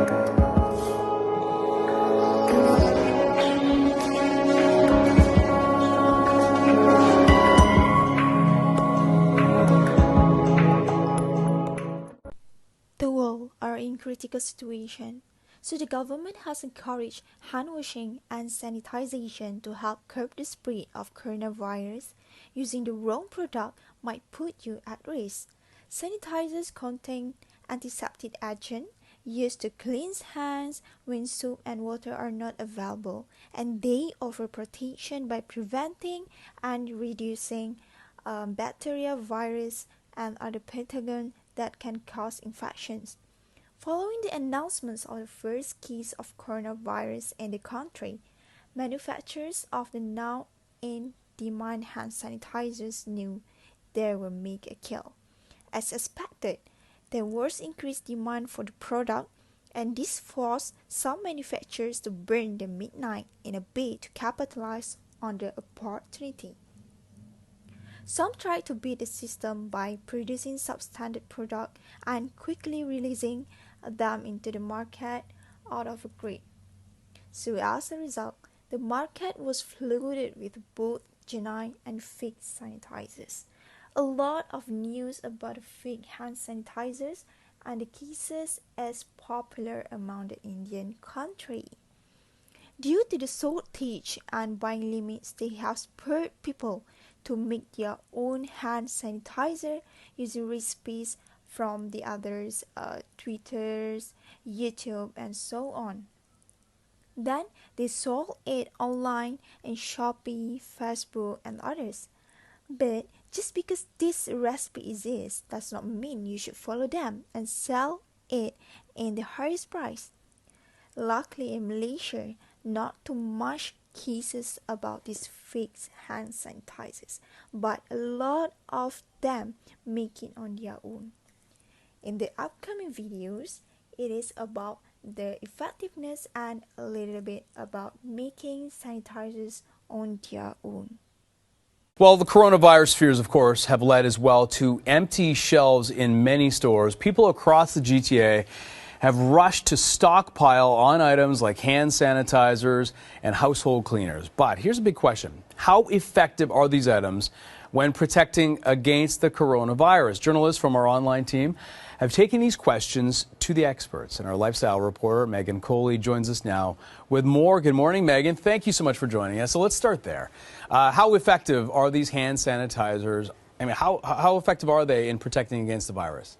The world are in critical situation, so the government has encouraged hand washing and sanitization to help curb the spread of coronavirus. Using the wrong product might put you at risk. Sanitizers contain antiseptic agent used to cleanse hands when soap and water are not available, and they offer protection by preventing and reducing bacteria, virus, and other pathogens that can cause infections. Following the announcements of the first case of coronavirus in the country, manufacturers of the now in demand hand sanitizers knew they would make a kill. As expected, there was increased demand for the product, and this forced some manufacturers to burn the midnight in a bid to capitalize on the opportunity. Some tried to beat the system by producing substandard products and quickly releasing them into the market out of greed. So as a result, the market was flooded with both genuine and fake sanitizers. A lot of news about the fake hand sanitizers and the cases is popular among the Indian country. Due to the shortage and buying limits, they have spurred people to make their own hand sanitizer using recipes from the others, Twitters, YouTube, and so on. Then they sold it online in Shopee, Facebook, and others. But just because this recipe exists does not mean you should follow them and sell it in the highest price. Luckily in Malaysia, not too much cases about these fake hand sanitizers, but a lot of them make it on their own. In the upcoming videos, it is about the effectiveness and a little bit about making sanitizers on their own. Well, the coronavirus fears, of course, have led as well to empty shelves in many stores. People across the GTA have rushed to stockpile on items like hand sanitizers and household cleaners. But here's a big question. How effective are these items when protecting against the coronavirus? Journalists from our online team have taken these questions to the experts. And our lifestyle reporter, Megan Coley, joins us now with more. Good morning, Megan. Thank you so much for joining us. So let's start there. How effective are these hand sanitizers? I mean, how effective are they in protecting against the virus?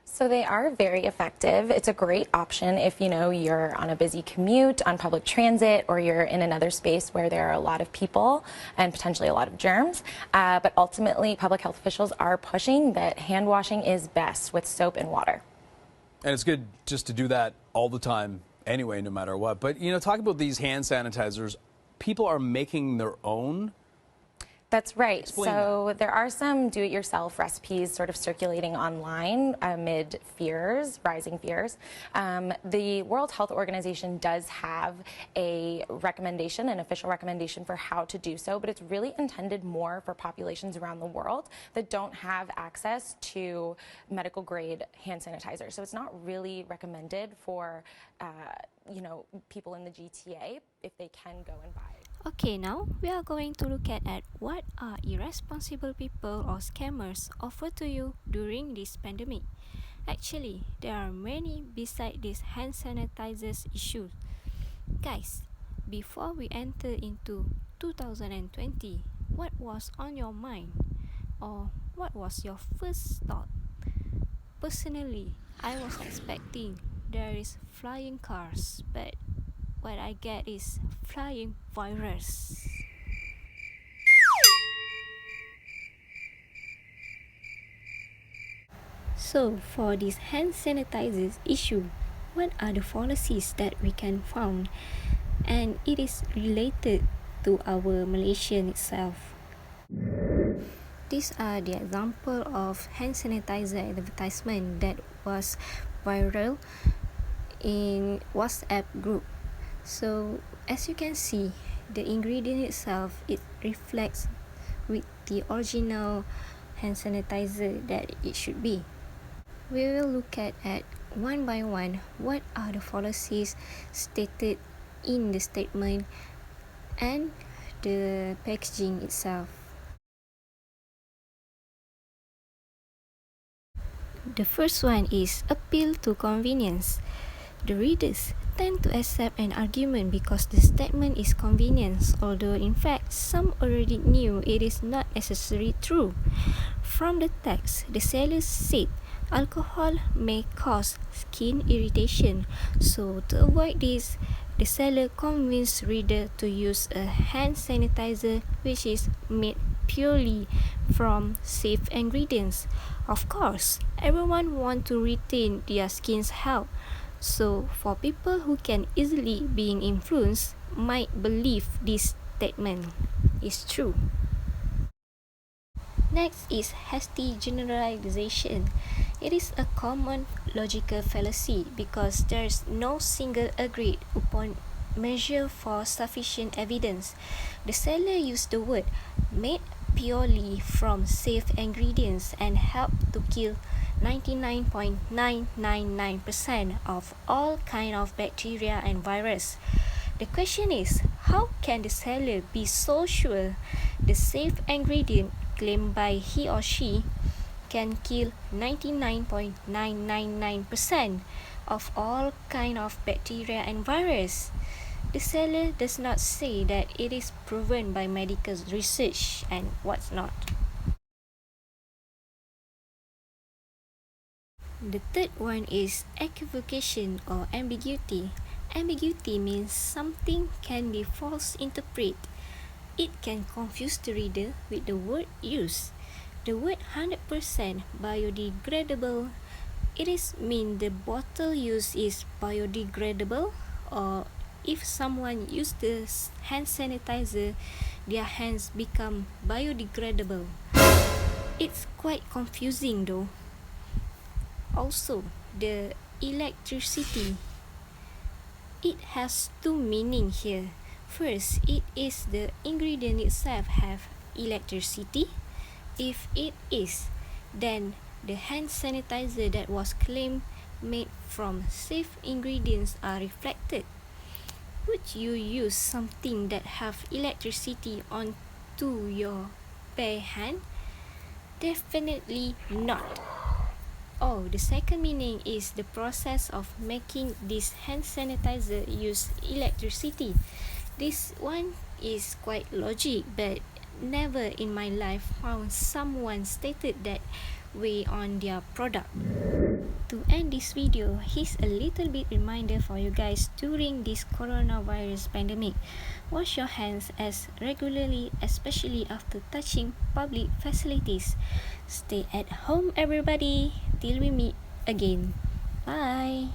So they are very effective. It's a great option if you're on a busy commute, on public transit, or you're in another space where there are a lot of people and potentially a lot of germs. But ultimately, public health officials are pushing that hand washing is best with soap and water. And it's good just to do that all the time anyway, no matter what. But, talk about these hand sanitizers. People are making their own. That's right. Explain so that. There are some do-it-yourself recipes sort of circulating online amid rising fears. The World Health Organization does have a recommendation, an official recommendation for how to do so, but it's really intended more for populations around the world that don't have access to medical grade hand sanitizer. So it's not really recommended for people in the GTA if they can go and buy it. Okay, now we are going to look at what are irresponsible people or scammers offer to you during this pandemic. Actually, there are many beside this hand sanitizers issue. Guys, before we enter into 2020, what was on your mind? Or what was your first thought? Personally, I was expecting there is flying cars, but what I get is flying virus. So for this hand sanitizers issue, what are the policies that we can find? And it is related to our Malaysian itself. These are the example of hand sanitizer advertisement that was viral in WhatsApp group. So as you can see, the ingredient itself, it reflects with the original hand sanitizer that it should be. We will look at one by one what are the policies stated in the statement and the packaging itself. The first one is appeal to convenience. The readers tend to accept an argument because the statement is convenient, although in fact some already knew it is not necessarily true. From the text, the seller said alcohol may cause skin irritation, so to avoid this, the seller convinced reader to use a hand sanitizer which is made purely from safe ingredients. Of course, everyone wants to retain their skin's health, so for people who can easily being influenced might believe this statement is true. Next is hasty generalization. It is a common logical fallacy because there is no single agreed upon measure for sufficient evidence. The seller used the word made purely from safe ingredients and helped to kill 99.999% of all kind of bacteria and virus. The question is, how can the seller be so sure the safe ingredient claimed by he or she can kill 99.999% of all kind of bacteria and virus? The seller does not say that it is proven by medical research and what's not. The third one is equivocation or ambiguity. Ambiguity means something can be false interpreted. It can confuse the reader with the word used. The word 100% biodegradable, it is mean the bottle used is biodegradable, or if someone use the hand sanitizer, their hands become biodegradable. It's quite confusing though. Also, the electricity, it has two meanings here. First, it is the ingredient itself have electricity. If it is, then the hand sanitizer that was claimed made from safe ingredients are reflected. Would you use something that have electricity onto your bare hand? Definitely not. Oh, the second meaning is the process of making this hand sanitizer use electricity. This one is quite logic, but never in my life found someone stated that way on their product. To end this video, here's a little bit reminder for you guys during this coronavirus pandemic. Wash your hands as regularly, especially after touching public facilities. Stay at home everybody, till we meet again. Bye!